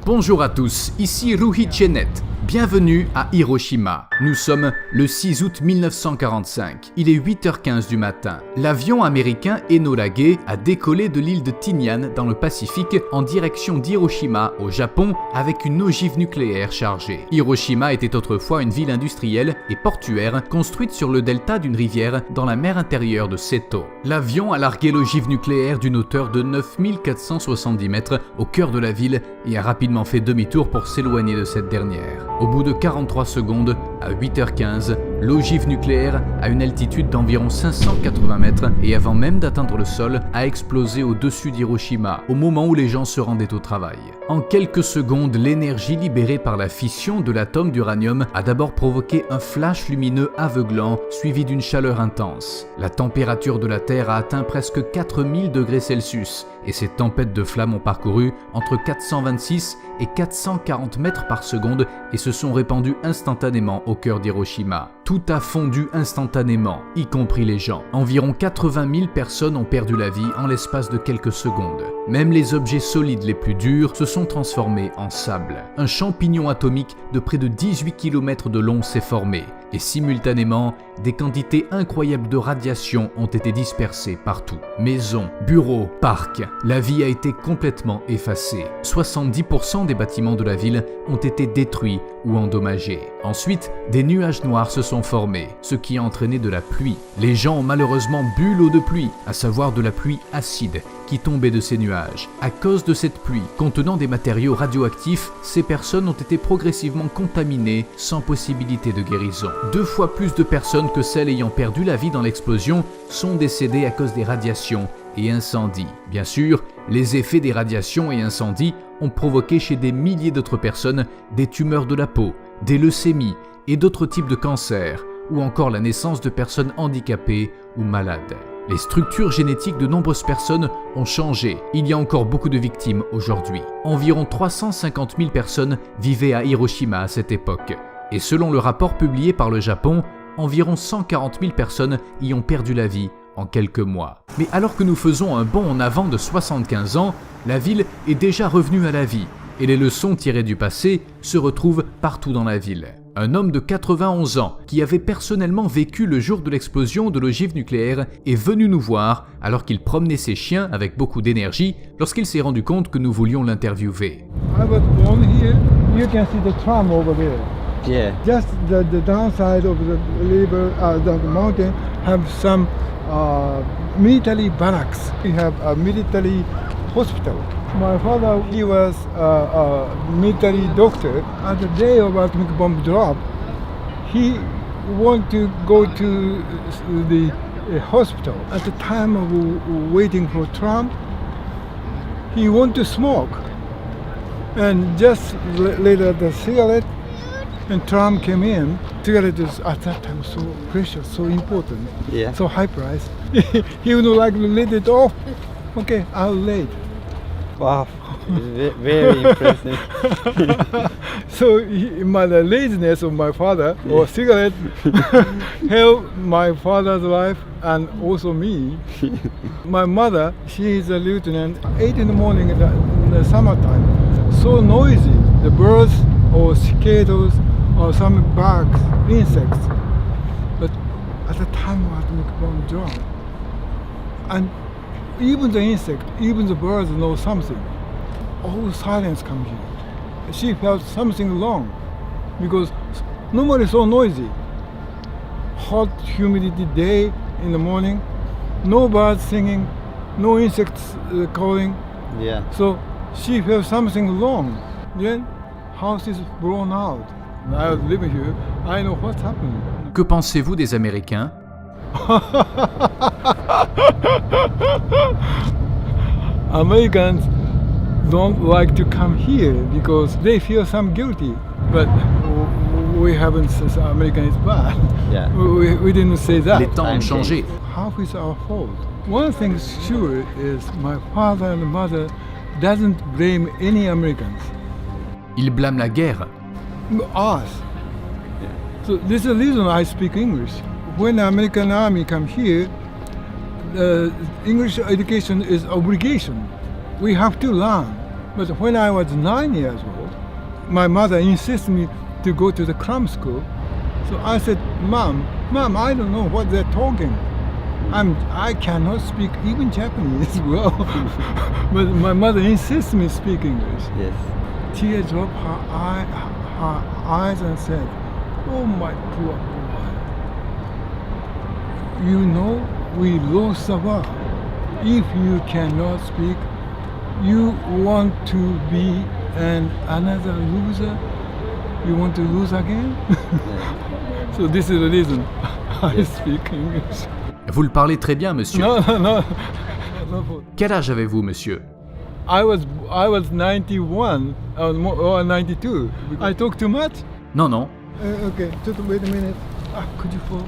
Bonjour à tous, ici Ruhi Chenet. Bienvenue à Hiroshima. Nous sommes le 6 août 1945. Il est 8h15 du matin. L'avion américain Enola Gay a décollé de l'île de Tinian dans le Pacifique en direction d'Hiroshima au Japon avec une ogive nucléaire chargée. Hiroshima était autrefois une ville industrielle et portuaire construite sur le delta d'une rivière dans la mer intérieure de Seto. L'avion a largué l'ogive nucléaire d'une hauteur de 9470 mètres au cœur de la ville et a rapidement fait demi-tour pour s'éloigner de cette dernière. Au bout de 43 secondes, à 8h15, l'ogive nucléaire, à une altitude d'environ 580 mètres et avant même d'atteindre le sol, a explosé au-dessus d'Hiroshima, au moment où les gens se rendaient au travail. En quelques secondes, l'énergie libérée par la fission de l'atome d'uranium a d'abord provoqué un flash lumineux aveuglant, suivi d'une chaleur intense. La température de la Terre a atteint presque 4000 degrés Celsius, et ces tempêtes de flammes ont parcouru entre 426 et 440 mètres par seconde et se sont répandues instantanément au cœur d'Hiroshima. Tout a fondu instantanément, y compris les gens. Environ 80 000 personnes ont perdu la vie en l'espace de quelques secondes. Même les objets solides les plus durs se sont transformés en sable. Un champignon atomique de près de 18 km de long s'est formé, et simultanément, des quantités incroyables de radiation ont été dispersées partout. Maisons, bureaux, parcs, la vie a été complètement effacée. 70% des bâtiments de la ville ont été détruits ou endommagés. Ensuite, des nuages noirs se sont formés, ce qui a entraîné de la pluie. Les gens ont malheureusement bu l'eau de pluie, à savoir de la pluie acide, qui tombait de ces nuages. À cause de cette pluie, contenant des matériaux radioactifs, ces personnes ont été progressivement contaminées sans possibilité de guérison. 2 fois plus de personnes que celles ayant perdu la vie dans l'explosion sont décédées à cause des radiations et incendies. Bien sûr, les effets des radiations et incendies ont provoqué chez des milliers d'autres personnes des tumeurs de la peau, des leucémies et d'autres types de cancers, ou encore la naissance de personnes handicapées ou malades. Les structures génétiques de nombreuses personnes ont changé. Il y a encore beaucoup de victimes aujourd'hui. Environ 350 000 personnes vivaient à Hiroshima à cette époque. Et selon le rapport publié par le Japon, environ 140 000 personnes y ont perdu la vie en quelques mois. Mais alors que nous faisons un bond en avant de 75 ans, la ville est déjà revenue à la vie et les leçons tirées du passé se retrouvent partout dans la ville. Un homme de 91 ans qui avait personnellement vécu le jour de l'explosion de l'ogive nucléaire est venu nous voir alors qu'il promenait ses chiens avec beaucoup d'énergie lorsqu'il s'est rendu compte que nous voulions l'interviewer. I was born here. You can see the tram over there. Yeah. Just the downside of the river, the mountain have some military barracks. We have a military hospital. My father, he was a military doctor. At the day of atomic bomb drop, he wanted to go to the hospital. At the time of waiting for tram, he wanted to smoke. And just later the cigarette and tram came in. Cigarette is at that time so precious, so important, so high price. He would like to let it off. Okay, I'll lay it. Wow, very impressive. So the laziness of my father, or cigarette, helped my father's life and also me. My mother, she is a lieutenant, 8 in the morning in the summertime. So noisy, the birds or cicadas or some bugs, insects. But at the time of atomic bomb drop, and even the insect, even the birds know something. All silence comes here. She felt something wrong because nobody so noisy. Hot humidity day in the morning, no birds singing, no insects calling. Yeah. So she felt something wrong. Then house is blown out. I was living here. I know what's happening. Que pensez-vous des Américains ? Americans don't like to come here because they feel some guilty. But we haven't said American is bad. Yeah. We didn't say that. Les temps ont changé. Half is our fault. One thing sure is my father and mother doesn't blame any Americans. Ils blâment la guerre. Us. So this is the reason I speak English. When the American army come here, English education is obligation. We have to learn. But when I was 9 years old, my mother insisted me to go to the cram school. So I said, Mom, I don't know what they're talking. I cannot speak even Japanese well. But my mother insists me speak English. Yes. Tears dropped her eyes and said, "Oh my poor boy. You know we lost the war. If you cannot speak, you want to be another loser? You want to lose again?" So this is the reason I speak English. Vous le parlez très bien, monsieur. No. Quel âge avez-vous, monsieur? I was 91 or 92. I talk too much? Non. Okay, just wait a minute. Could you follow?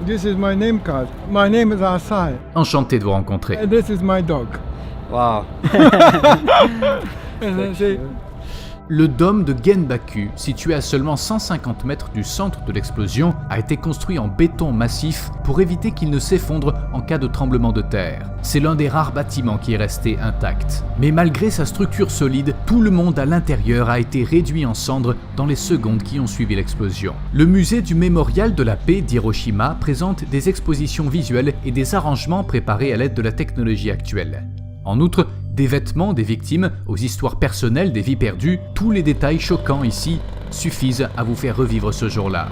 This is my name card. My name is Asai. Enchanté de vous rencontrer. And this is my dog. Wow. And then say, Le dôme de Genbaku, situé à seulement 150 mètres du centre de l'explosion, a été construit en béton massif pour éviter qu'il ne s'effondre en cas de tremblement de terre. C'est l'un des rares bâtiments qui est resté intact. Mais malgré sa structure solide, tout le monde à l'intérieur a été réduit en cendres dans les secondes qui ont suivi l'explosion. Le musée du Mémorial de la Paix d'Hiroshima présente des expositions visuelles et des arrangements préparés à l'aide de la technologie actuelle. En outre, des vêtements des victimes aux histoires personnelles des vies perdues, tous les détails choquants ici suffisent à vous faire revivre ce jour-là.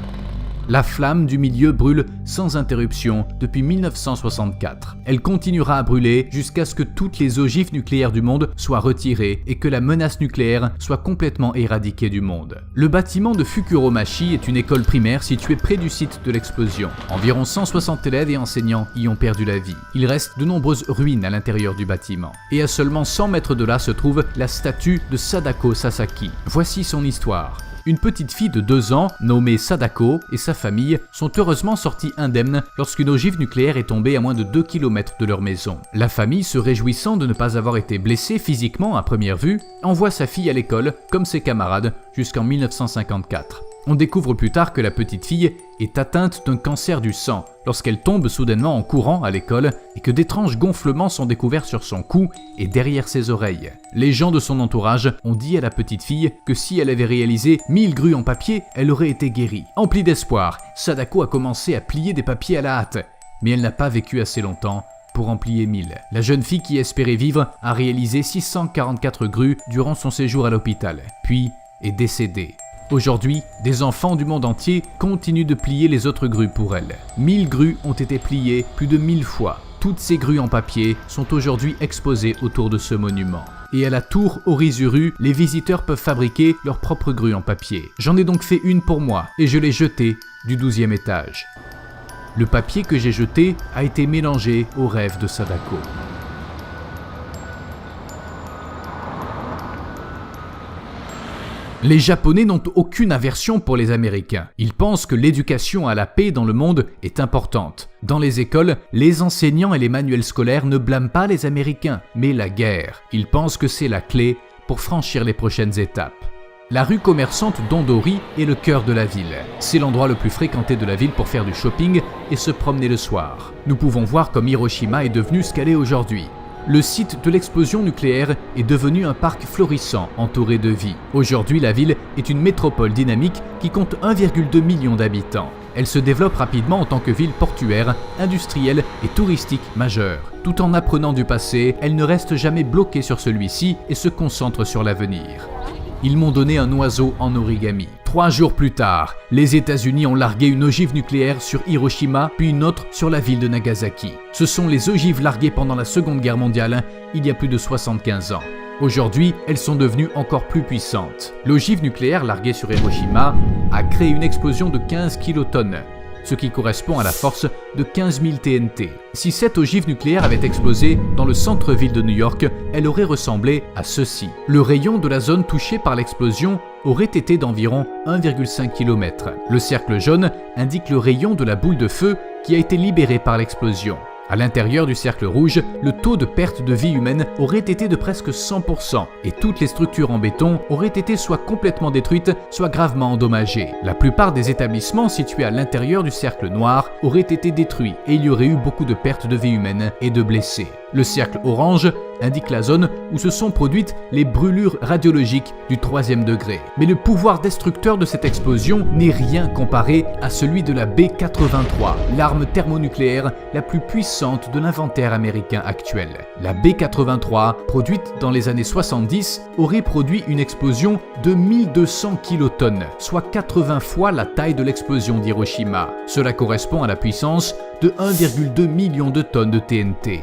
La flamme du milieu brûle sans interruption depuis 1964. Elle continuera à brûler jusqu'à ce que toutes les ogives nucléaires du monde soient retirées et que la menace nucléaire soit complètement éradiquée du monde. Le bâtiment de Fukuromachi est une école primaire située près du site de l'explosion. Environ 160 élèves et enseignants y ont perdu la vie. Il reste de nombreuses ruines à l'intérieur du bâtiment. Et à seulement 100 mètres de là se trouve la statue de Sadako Sasaki. Voici son histoire. Une petite fille de 2 ans, nommée Sadako, et sa famille sont heureusement sortis indemnes lorsqu'une ogive nucléaire est tombée à moins de 2 km de leur maison. La famille, se réjouissant de ne pas avoir été blessée physiquement à première vue, envoie sa fille à l'école, comme ses camarades, jusqu'en 1954. On découvre plus tard que la petite fille est atteinte d'un cancer du sang lorsqu'elle tombe soudainement en courant à l'école et que d'étranges gonflements sont découverts sur son cou et derrière ses oreilles. Les gens de son entourage ont dit à la petite fille que si elle avait réalisé 1000 grues en papier, elle aurait été guérie. Emplie d'espoir, Sadako a commencé à plier des papiers à la hâte, mais elle n'a pas vécu assez longtemps pour en plier 1000. La jeune fille qui espérait vivre a réalisé 644 grues durant son séjour à l'hôpital, puis est décédée. Aujourd'hui, des enfants du monde entier continuent de plier les autres grues pour elle. 1000 grues ont été pliées plus de 1000 fois. Toutes ces grues en papier sont aujourd'hui exposées autour de ce monument. Et à la tour Orizuru, les visiteurs peuvent fabriquer leurs propres grues en papier. J'en ai donc fait une pour moi et je l'ai jetée du 12e étage. Le papier que j'ai jeté a été mélangé au rêve de Sadako. Les Japonais n'ont aucune aversion pour les Américains. Ils pensent que l'éducation à la paix dans le monde est importante. Dans les écoles, les enseignants et les manuels scolaires ne blâment pas les Américains, mais la guerre. Ils pensent que c'est la clé pour franchir les prochaines étapes. La rue commerçante d'Ondori est le cœur de la ville. C'est l'endroit le plus fréquenté de la ville pour faire du shopping et se promener le soir. Nous pouvons voir comme Hiroshima est devenu ce qu'elle est aujourd'hui. Le site de l'explosion nucléaire est devenu un parc florissant entouré de vie. Aujourd'hui, la ville est une métropole dynamique qui compte 1,2 million d'habitants. Elle se développe rapidement en tant que ville portuaire, industrielle et touristique majeure. Tout en apprenant du passé, elle ne reste jamais bloquée sur celui-ci et se concentre sur l'avenir. Ils m'ont donné un oiseau en origami. 3 jours plus tard, les États-Unis ont largué une ogive nucléaire sur Hiroshima, puis une autre sur la ville de Nagasaki. Ce sont les ogives larguées pendant la Seconde Guerre mondiale, il y a plus de 75 ans. Aujourd'hui, elles sont devenues encore plus puissantes. L'ogive nucléaire larguée sur Hiroshima a créé une explosion de 15 kilotonnes, ce qui correspond à la force de 15 000 TNT. Si cette ogive nucléaire avait explosé dans le centre-ville de New York, elle aurait ressemblé à ceci. Le rayon de la zone touchée par l'explosion aurait été d'environ 1,5 km. Le cercle jaune indique le rayon de la boule de feu qui a été libérée par l'explosion. À l'intérieur du cercle rouge, le taux de perte de vie humaine aurait été de presque 100% et toutes les structures en béton auraient été soit complètement détruites, soit gravement endommagées. La plupart des établissements situés à l'intérieur du cercle noir auraient été détruits et il y aurait eu beaucoup de pertes de vie humaine et de blessés. Le cercle orange indique la zone où se sont produites les brûlures radiologiques du 3e degré. Mais le pouvoir destructeur de cette explosion n'est rien comparé à celui de la B-83, l'arme thermonucléaire la plus puissante de l'inventaire américain actuel. La B-83, produite dans les années 70, aurait produit une explosion de 1200 kilotonnes, soit 80 fois la taille de l'explosion d'Hiroshima. Cela correspond à la puissance de 1,2 million de tonnes de TNT.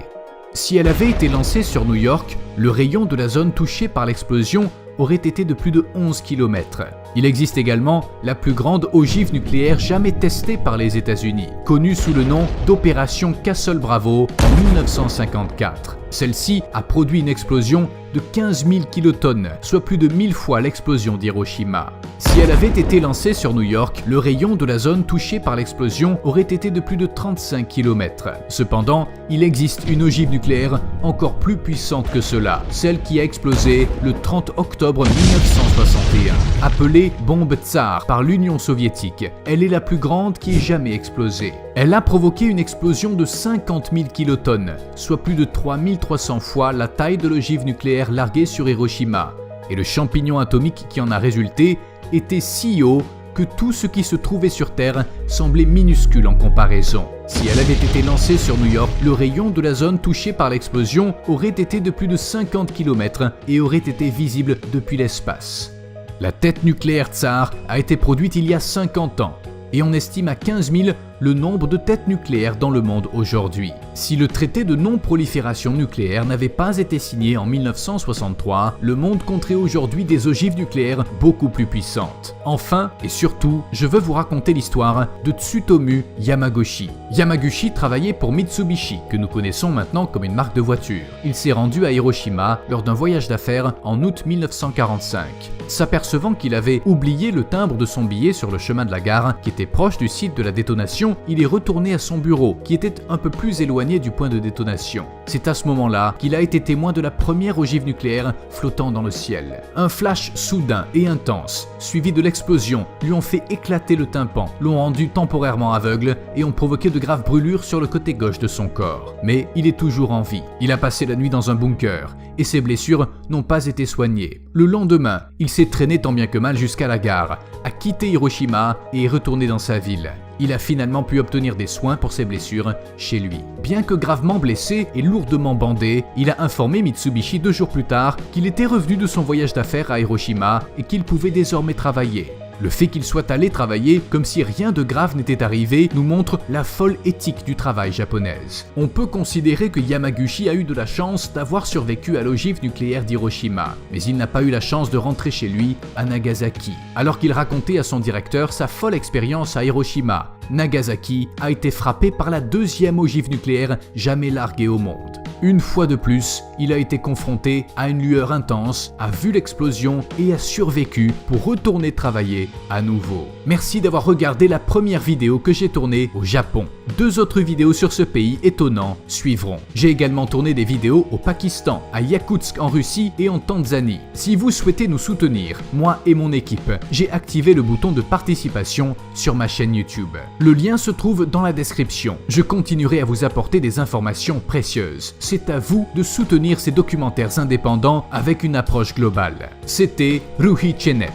Si elle avait été lancée sur New York, le rayon de la zone touchée par l'explosion aurait été de plus de 11 km. Il existe également la plus grande ogive nucléaire jamais testée par les États-Unis, connue sous le nom d'Opération Castle Bravo en 1954. Celle-ci a produit une explosion de 15 000 kilotonnes, soit plus de 1000 fois l'explosion d'Hiroshima. Si elle avait été lancée sur New York, le rayon de la zone touchée par l'explosion aurait été de plus de 35 km. Cependant, il existe une ogive nucléaire encore plus puissante que cela, celle qui a explosé le 30 octobre 1961. Appelée bombe tsar par l'Union soviétique, elle est la plus grande qui ait jamais explosé. Elle a provoqué une explosion de 50 000 kilotonnes, soit plus de 3300 fois la taille de l'ogive nucléaire larguée sur Hiroshima. Et le champignon atomique qui en a résulté était si haut que tout ce qui se trouvait sur Terre semblait minuscule en comparaison. Si elle avait été lancée sur New York, le rayon de la zone touchée par l'explosion aurait été de plus de 50 km et aurait été visible depuis l'espace. La tête nucléaire tsar a été produite il y a 50 ans et on estime à 15 000 le nombre de têtes nucléaires dans le monde aujourd'hui. Si le traité de non-prolifération nucléaire n'avait pas été signé en 1963, le monde compterait aujourd'hui des ogives nucléaires beaucoup plus puissantes. Enfin, et surtout, je veux vous raconter l'histoire de Tsutomu Yamaguchi. Yamaguchi travaillait pour Mitsubishi, que nous connaissons maintenant comme une marque de voiture. Il s'est rendu à Hiroshima lors d'un voyage d'affaires en août 1945. S'apercevant qu'il avait oublié le timbre de son billet sur le chemin de la gare, qui était proche du site de la détonation, il est retourné à son bureau, qui était un peu plus éloigné du point de détonation. C'est à ce moment-là qu'il a été témoin de la première ogive nucléaire flottant dans le ciel. Un flash soudain et intense, suivi de l'explosion, lui ont fait éclater le tympan, l'ont rendu temporairement aveugle et ont provoqué de graves brûlures sur le côté gauche de son corps. Mais il est toujours en vie. Il a passé la nuit dans un bunker et ses blessures n'ont pas été soignées. Le lendemain, il s'est traîné tant bien que mal jusqu'à la gare, a quitté Hiroshima et est retourné dans sa ville. Il a finalement pu obtenir des soins pour ses blessures chez lui. Bien que gravement blessé et lourdement bandé, il a informé Mitsubishi 2 jours plus tard qu'il était revenu de son voyage d'affaires à Hiroshima et qu'il pouvait désormais travailler. Le fait qu'il soit allé travailler comme si rien de grave n'était arrivé nous montre la folle éthique du travail japonaise. On peut considérer que Yamaguchi a eu de la chance d'avoir survécu à l'ogive nucléaire d'Hiroshima, mais il n'a pas eu la chance de rentrer chez lui à Nagasaki. Alors qu'il racontait à son directeur sa folle expérience à Hiroshima, Nagasaki a été frappé par la 2e ogive nucléaire jamais larguée au monde. Une fois de plus, il a été confronté à une lueur intense, a vu l'explosion et a survécu pour retourner travailler à nouveau. Merci d'avoir regardé la première vidéo que j'ai tournée au Japon. 2 autres vidéos sur ce pays étonnant suivront. J'ai également tourné des vidéos au Pakistan, à Yakoutsk en Russie et en Tanzanie. Si vous souhaitez nous soutenir, moi et mon équipe, j'ai activé le bouton de participation sur ma chaîne YouTube. Le lien se trouve dans la description. Je continuerai à vous apporter des informations précieuses. C'est à vous de soutenir ces documentaires indépendants avec une approche globale. C'était Ruhi Chenet.